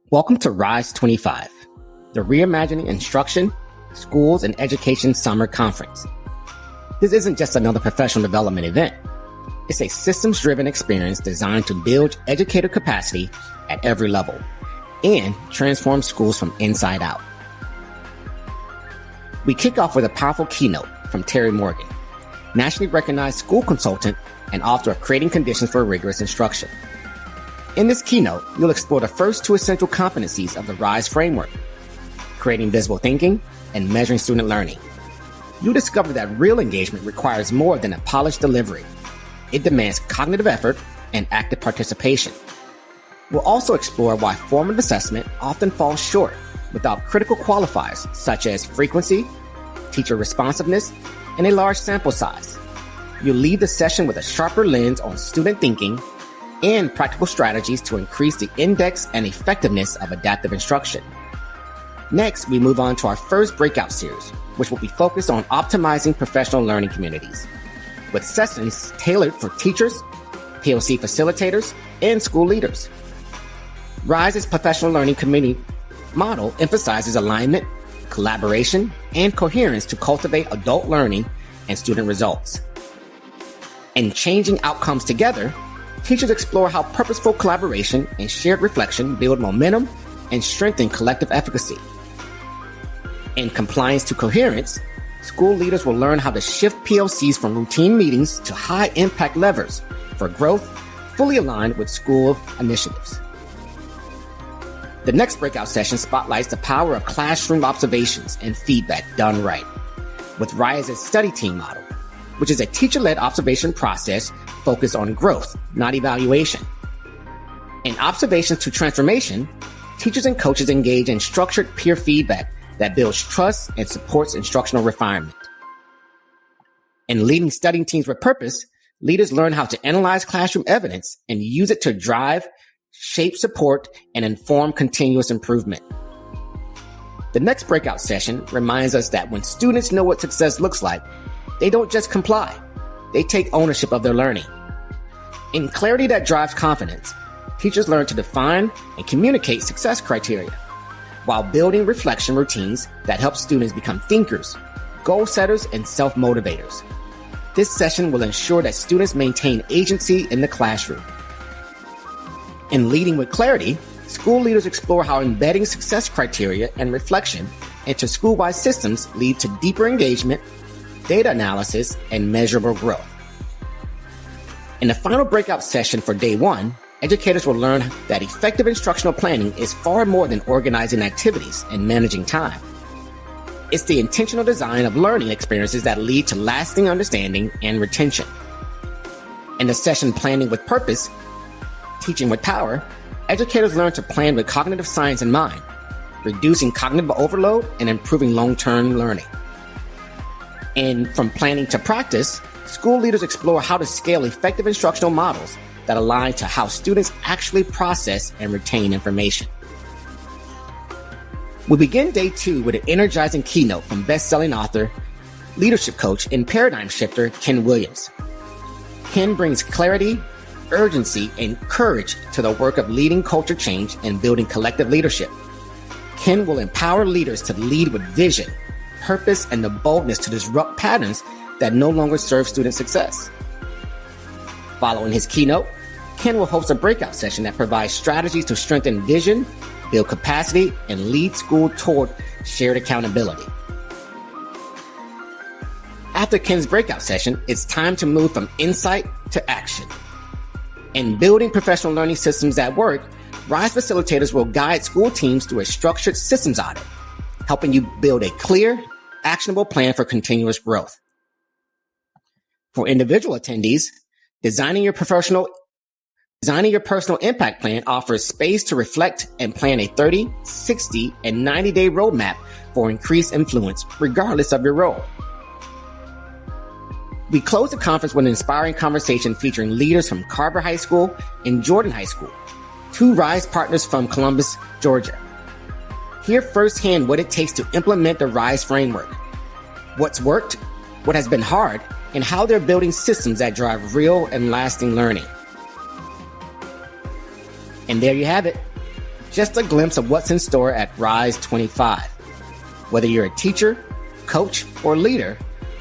Welcome to Rise 25, the Reimagining Instruction, Schools, and Education Summer Conference. This isn't just another professional development event. It's a systems-driven experience designed to build educator capacity at every level and transform schools from inside out. We kick off with a powerful keynote from Terry Morgan, nationally recognized school consultant and author of Creating Conditions for Rigorous Instruction. In this keynote, you'll explore the first two essential competencies of the RISE framework, creating visible thinking and measuring student learning. You'll discover that real engagement requires more than a polished delivery. It demands cognitive effort and active participation. We'll also explore why formative assessment often falls short without critical qualifiers such as frequency, teacher responsiveness, and a large sample size. You'll leave the session with a sharper lens on student thinking and practical strategies to increase the index and effectiveness of adaptive instruction. Next, we move on to our first breakout series, which will be focused on optimizing professional learning communities, with sessions tailored for teachers, POC facilitators, and school leaders. RISE's professional learning community model emphasizes alignment, collaboration, and coherence to cultivate adult learning and student results. In Changing Outcomes Together, teachers explore how purposeful collaboration and shared reflection build momentum and strengthen collective efficacy. In Compliance to Coherence, school leaders will learn how to shift POCs from routine meetings to high-impact levers for growth, fully aligned with school initiatives. The next breakout session spotlights the power of classroom observations and feedback done right, with RISE's study team model, which is a teacher-led observation process focused on growth, not evaluation. In Observations to Transformation, teachers and coaches engage in structured peer feedback that builds trust and supports instructional refinement. In Leading Studying Teams with Purpose, leaders learn how to analyze classroom evidence and use it to drive, shape support, and inform continuous improvement. The next breakout session reminds us that when students know what success looks like, they don't just comply, they take ownership of their learning. In Clarity That Drives Confidence, teachers learn to define and communicate success criteria while building reflection routines that help students become thinkers, goal setters, and self-motivators. This session will ensure that students maintain agency in the classroom. In Leading with Clarity, school leaders explore how embedding success criteria and reflection into school-wide systems lead to deeper engagement, data analysis, and measurable growth. In the final breakout session for day one, educators will learn that effective instructional planning is far more than organizing activities and managing time. It's the intentional design of learning experiences that lead to lasting understanding and retention. In the session Planning with Purpose, Teaching with Power, educators learn to plan with cognitive science in mind, reducing cognitive overload and improving long-term learning. And from planning to practice, school leaders explore how to scale effective instructional models that align to how students actually process and retain information. We begin day two with an energizing keynote from best-selling author, leadership coach, and paradigm shifter Ken Williams. Ken brings clarity, urgency, and courage to the work of leading culture change and building collective leadership. Ken will empower leaders to lead with vision, purpose, and the boldness to disrupt patterns that no longer serve student success. Following his keynote, Ken will host a breakout session that provides strategies to strengthen vision, build capacity, and lead school toward shared accountability. After Ken's breakout session, it's time to move from insight to action. In Building Professional Learning Systems that Work, RISE facilitators will guide school teams through a structured systems audit, helping you build a clear, actionable plan for continuous growth. For individual attendees, Designing your personal impact plan offers space to reflect and plan a 30, 60, and 90-day roadmap for increased influence, regardless of your role. We close the conference with an inspiring conversation featuring leaders from Carver High School and Jordan High School, two RISE partners from Columbus, Georgia. Hear firsthand what it takes to implement the RISE framework, what's worked, what has been hard, and how they're building systems that drive real and lasting learning. And there you have it. just a glimpse of what's in store at Rise 25. Whether you're a teacher, coach, or leader,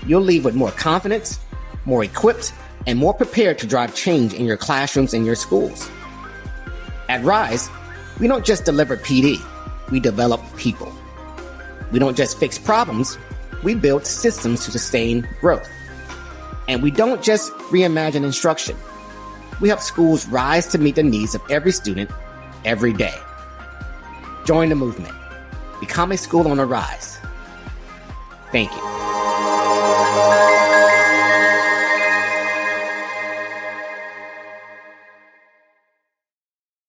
you'll leave with more confidence, more equipped, and more prepared to drive change in your classrooms and your schools. At Rise, we don't just deliver PD, we develop people. We don't just fix problems, we build systems to sustain growth. And we don't just reimagine instruction. We help schools rise to meet the needs of every student, every day. Join the movement. Become a school on the rise. Thank you.